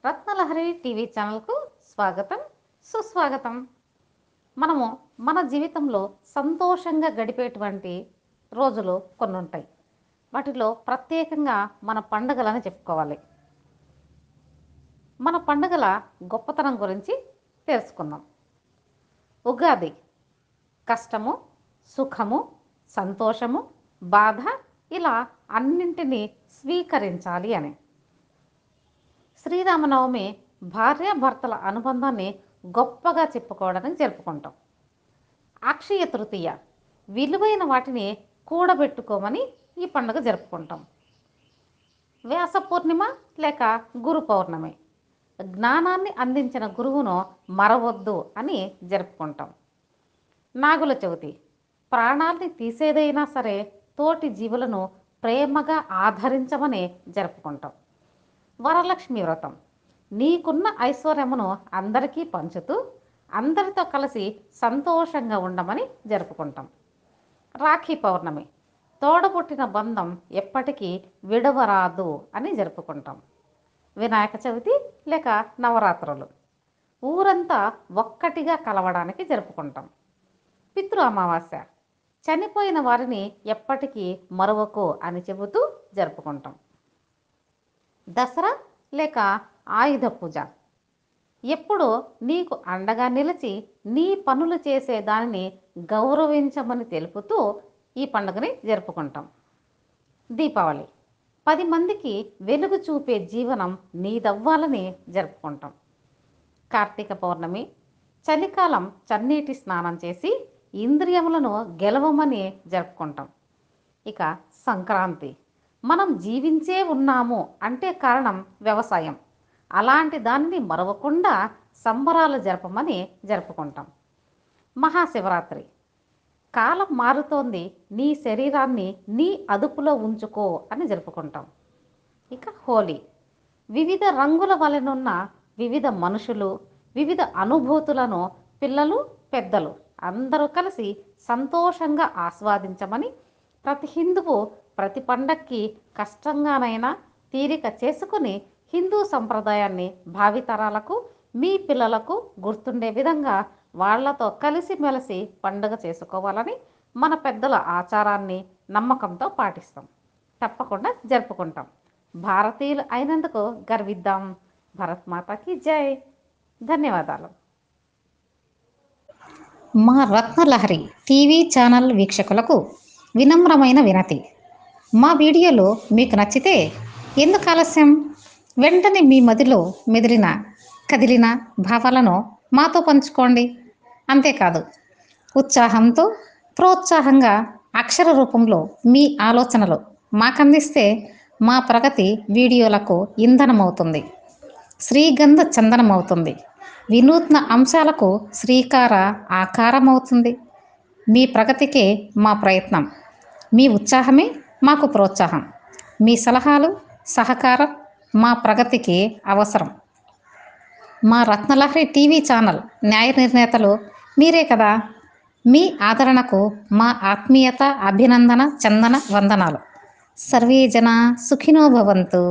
రత్నలహరి TV ఛానల్కు స్వాగతం, సుస్వాగతం. మనము మన జీవితంలో సంతోషంగా గడిపేటువంటి రోజులు కొన్ని ఉంటాయి. వాటిలో ప్రత్యేకంగా మన పండుగలని చెప్పుకోవాలి. మన పండుగల గొప్పతనం గురించి తెలుసుకుందాం. ఉగాది కష్టము, సుఖము, సంతోషము, బాధ ఇలా అన్నింటినీ స్వీకరించాలి అని. శ్రీరామనవమి భార్యాభర్తల అనుబంధాన్ని గొప్పగా చెప్పుకోవడానికి జరుపుకుంటాం. అక్షయ తృతీయ విలువైన వాటిని కూడబెట్టుకోమని ఈ పండుగ జరుపుకుంటాం. వ్యాస పూర్ణిమ లేక గురు పౌర్ణమి జ్ఞానాన్ని అందించిన గురువును మరవద్దు అని జరుపుకుంటాం. నాగుల చవితి ప్రాణాల్ని తీసేదైనా సరే తోటి జీవులను ప్రేమగా ఆదరించమని జరుపుకుంటాం. వరలక్ష్మి వ్రతం నీకున్న ఐశ్వర్యమును అందరికీ పంచుతూ అందరితో కలిసి సంతోషంగా ఉండమని జరుపుకుంటాం. రాఖీ పౌర్ణమి తోడబుట్టిన బంధం ఎప్పటికీ విడవరాదు అని జరుపుకుంటాం. వినాయక చవితి లేక నవరాత్రులు ఊరంతా ఒక్కటిగా కలవడానికి జరుపుకుంటాం. పితృ అమావాస్య చనిపోయిన వారిని ఎప్పటికీ మరువకు అని చెబుతూ జరుపుకుంటాం. దసరా లేక ఆయుధ పూజ ఎప్పుడూ నీకు అండగా నిలిచి నీ పనులు చేసే దానిని గౌరవించమని తెలుపుతూ ఈ పండుగని జరుపుకుంటాం. దీపావళి 10 మందికి వెలుగు చూపే జీవనం నీదవ్వాలని జరుపుకుంటాం. కార్తీక పౌర్ణమి చలికాలం చన్నీటి స్నానం చేసి ఇంద్రియములను గెలవమని జరుపుకుంటాం. ఇక సంక్రాంతి మనం జీవించే ఉన్నాము అంటే కారణం వ్యవసాయం. అలాంటి దానిని మరవకుండా సంబరాలు జరపమని జరుపుకుంటాం. మహాశివరాత్రి కాలం మారుతోంది, నీ శరీరాన్ని నీ అదుపులో ఉంచుకో అని జరుపుకుంటాం. ఇక హోలీ వివిధ రంగుల వలెనున్న వివిధ మనుషులు, వివిధ అనుభూతులను పిల్లలు పెద్దలు అందరూ కలిసి సంతోషంగా ఆస్వాదించమని ప్రతి హిందువు ప్రతి పండక్కి కష్టంగానైనా తీరిక చేసుకుని హిందూ సంప్రదాయాన్ని భావితరాలకు మీ పిల్లలకు గుర్తుండే విధంగా వాళ్లతో కలిసిమెలిసి పండుగ చేసుకోవాలని మన పెద్దల ఆచారాన్ని నమ్మకంతో పాటిస్తాం. తప్పకుండా జరుపుకుంటాం. భారతీయులు అయినందుకు గర్విద్దాం. భారత్ మాతాకి జై. ధన్యవాదాలు. మా రత్నలహరి టీవీ ఛానల్ వీక్షకులకు వినమ్రమైన వినతి. మా వీడియోలు మీకు నచ్చితే ఎందుకు ఆలస్యం, వెంటనే మీ మదిలో మెదిలిన కదిలిన భావాలను మాతో పంచుకోండి. అంతేకాదు ఉత్సాహంతో ప్రోత్సాహంగా అక్షర రూపంలో మీ ఆలోచనలు మాకందిస్తే మా ప్రగతి వీడియోలకు ఇంధనమవుతుంది, శ్రీగంధ చందనమవుతుంది, వినూత్న అంశాలకు శ్రీకార ఆకారమవుతుంది. మీ ప్రగతికే మా ప్రయత్నం, మీ ఉత్సాహమే మాకు ప్రోత్సాహం, మీ సలహాలు సహకారం మా ప్రగతికి అవసరం. మా రత్నలహరి టీవీ ఛానల్ న్యాయ నిర్ణేతలు మీరే కదా. మీ ఆదరణకు మా ఆత్మీయత, అభినందన, చందన వందనాలు. సర్వే జన సుఖినో భవంతు.